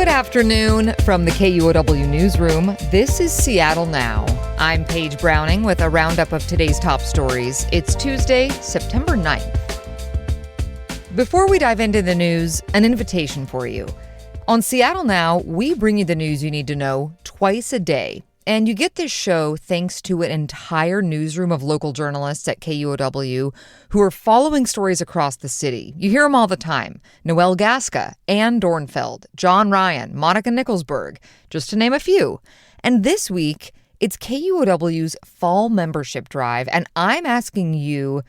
Good afternoon from the KUOW newsroom. This is Seattle Now. I'm Paige Browning with a roundup of today's top stories. It's Tuesday, September 9th. Before we dive into the news, an invitation for you. On Seattle Now, we bring you the news you need to know twice a day. And you get this show thanks to an entire newsroom of local journalists at KUOW who are following stories across the city. You hear them all the time. Noelle Gasca, Ann Dornfeld, John Ryan, Monica Nicholsberg, just to name a few. And this week, it's KUOW's fall membership drive, and I'm asking you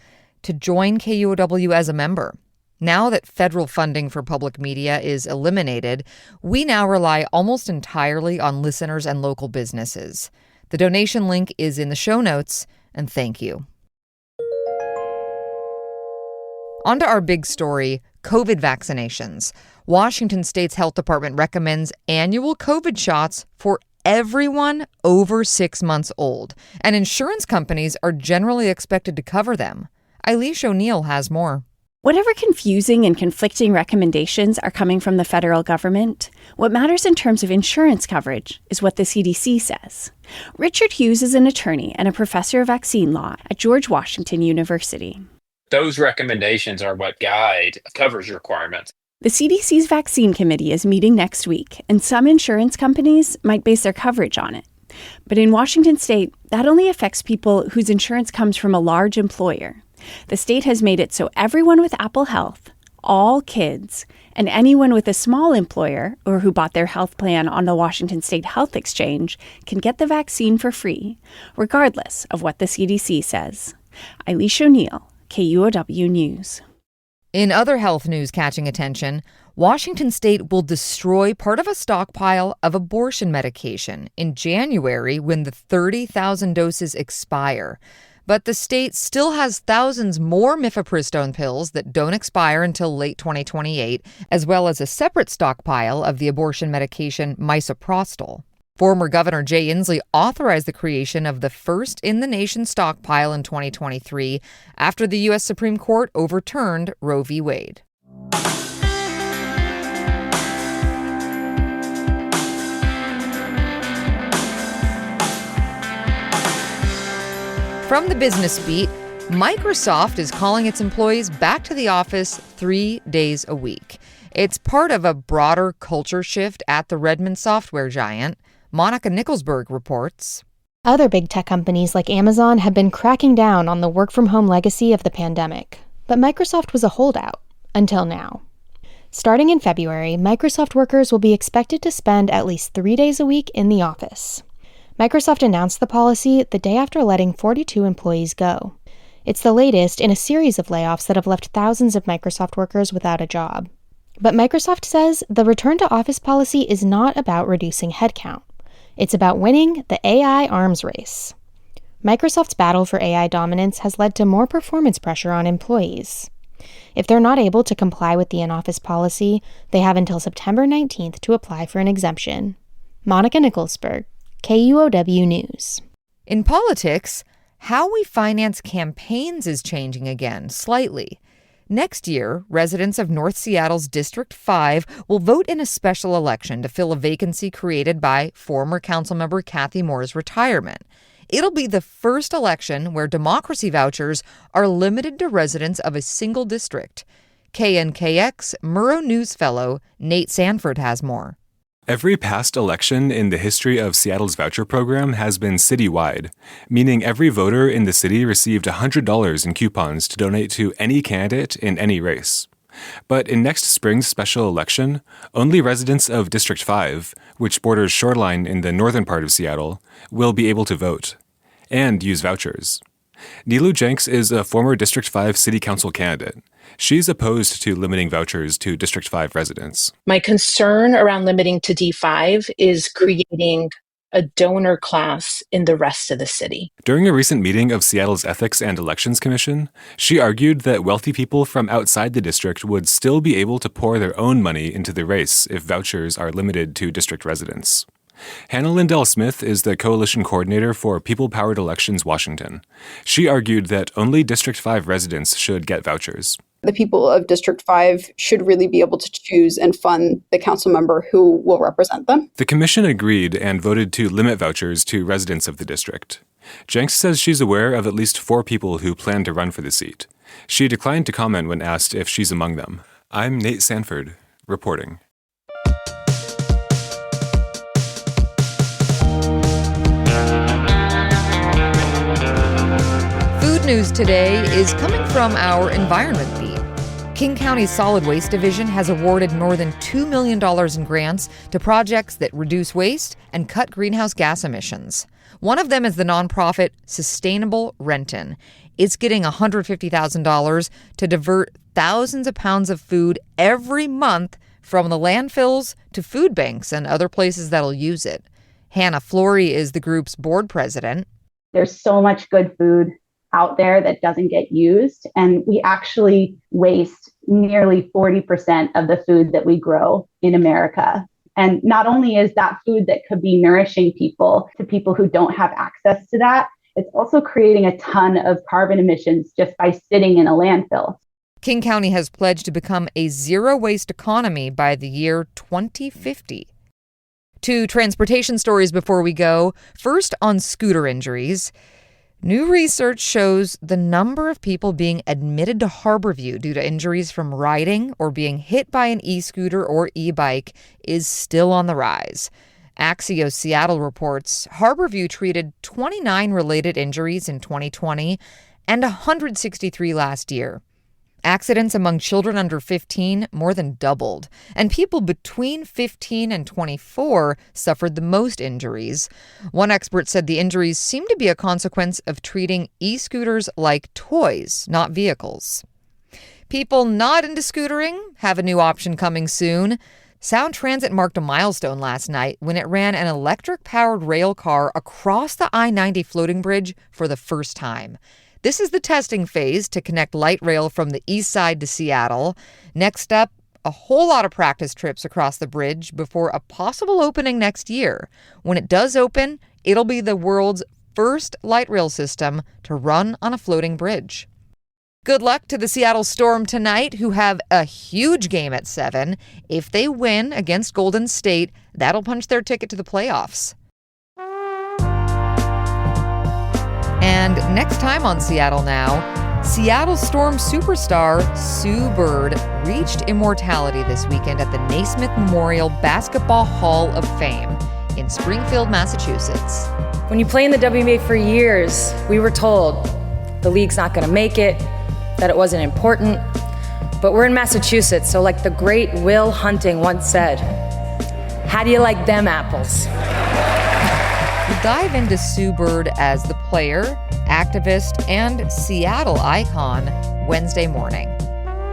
to join KUOW as a member. Now that federal funding for public media is eliminated, we now rely almost entirely on listeners and local businesses. The donation link is in the show notes, and thank you. On to our big story, COVID vaccinations. Washington State's health department recommends annual COVID shots for everyone over 6 months old, and insurance companies are generally expected to cover them. Eilish O'Neill has more. Whatever confusing and conflicting recommendations are coming from the federal government, what matters in terms of insurance coverage is what the CDC says. Richard Hughes is an attorney and a professor of vaccine law at George Washington University. Those recommendations are what guide coverage requirements. The CDC's vaccine committee is meeting next week, and some insurance companies might base their coverage on it. But in Washington state, that only affects people whose insurance comes from a large employer. The state has made it so everyone with Apple Health, all kids, and anyone with a small employer or who bought their health plan on the Washington State Health Exchange can get the vaccine for free, regardless of what the CDC says. Eilish O'Neill, KUOW News. In other health news catching attention, Washington State will destroy part of a stockpile of abortion medication in January when the 30,000 doses expire. But the state still has thousands more mifepristone pills that don't expire until late 2028, as well as a separate stockpile of the abortion medication misoprostol. Former Governor Jay Inslee authorized the creation of the first-in-the-nation stockpile in 2023 after the U.S. Supreme Court overturned Roe v. Wade. From the business beat, Microsoft is calling its employees back to the office 3 days a week. It's part of a broader culture shift at the Redmond software giant. Monica Nicholsberg reports. Other big tech companies like Amazon have been cracking down on the work-from-home legacy of the pandemic. But Microsoft was a holdout, until now. Starting in February, Microsoft workers will be expected to spend at least 3 days a week in the office. Microsoft announced the policy the day after letting 42 employees go. It's the latest in a series of layoffs that have left thousands of Microsoft workers without a job. But Microsoft says the return-to-office policy is not about reducing headcount. It's about winning the AI arms race. Microsoft's battle for AI dominance has led to more performance pressure on employees. If they're not able to comply with the in-office policy, they have until September 19th to apply for an exemption. Monica Nicholsberg, KUOW News. In politics, how we finance campaigns is changing again, slightly. Next year, residents of North Seattle's District 5 will vote in a special election to fill a vacancy created by former councilmember Kathy Moore's retirement. It'll be the first election where democracy vouchers are limited to residents of a single district. KNKX Murrow News fellow Nate Sanford has more. Every past election in the history of Seattle's voucher program has been citywide, meaning every voter in the city received $100 in coupons to donate to any candidate in any race. But in next spring's special election, only residents of District 5, which borders Shoreline in the northern part of Seattle, will be able to vote and use vouchers. Nilu Jenks is a former District 5 City Council candidate. She's opposed to limiting vouchers to District 5 residents. My concern around limiting to D5 is creating a donor class in the rest of the city. During a recent meeting of Seattle's Ethics and Elections Commission, she argued that wealthy people from outside the district would still be able to pour their own money into the race if vouchers are limited to district residents. Hannah Lindell Smith is the coalition coordinator for People-Powered Elections Washington. She argued that only District 5 residents should get vouchers. the people of District 5 should really be able to choose and fund the council member who will represent them. The commission agreed and voted to limit vouchers to residents of the district. Jenks says she's aware of at least 4 people who plan to run for the seat. She declined to comment when asked if she's among them. I'm Nate Sanford, reporting. News today is coming from our environment beat. King County's Solid Waste Division has awarded more than $2 million in grants to projects that reduce waste and cut greenhouse gas emissions. One of them is the nonprofit Sustainable Renton. It's getting $150,000 to divert thousands of pounds of food every month from the landfills to food banks and other places that'll use it. Hannah Flory is the group's board president. There's so much good food out there that doesn't get used. And we actually waste nearly 40% of the food that we grow in America. And not only is that food that could be nourishing people to people who don't have access to that, it's also creating a ton of carbon emissions just by sitting in a landfill. King County has pledged to become a zero-waste economy by the year 2050. 2 transportation stories before we go. First, on scooter injuries. New research shows the number of people being admitted to Harborview due to injuries from riding or being hit by an e-scooter or e-bike is still on the rise. Axios Seattle reports Harborview treated 29 related injuries in 2020 and 163 last year. Accidents among children under 15 more than doubled, and people between 15 and 24 suffered the most injuries. One expert said the injuries seem to be a consequence of treating e-scooters like toys, not vehicles. People not into scootering have a new option coming soon. Sound Transit marked a milestone last night when it ran an electric-powered rail car across the I-90 floating bridge for the first time. This is the testing phase to connect light rail from the east side to Seattle. Next up, a whole lot of practice trips across the bridge before a possible opening next year. When it does open, it'll be the world's first light rail system to run on a floating bridge. Good luck to the Seattle Storm tonight, who have a huge game at 7. If they win against Golden State, that'll punch their ticket to the playoffs. And next time on Seattle Now, Seattle Storm superstar Sue Bird reached immortality this weekend at the Naismith Memorial Basketball Hall of Fame in Springfield, Massachusetts. When you play in the WNBA for years, we were told the league's not going to make it, that it wasn't important. But we're in Massachusetts, so like the great Will Hunting once said, how do you like them apples? We'll dive into Sue Bird as the player, activist, and Seattle icon Wednesday morning.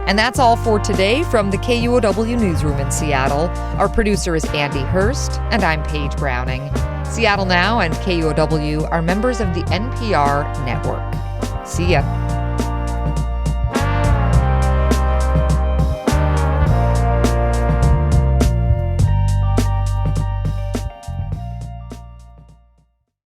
And that's all for today from the KUOW newsroom in Seattle. Our producer is Andy Hurst, and I'm Paige Browning. Seattle Now and KUOW are members of the NPR network. See ya.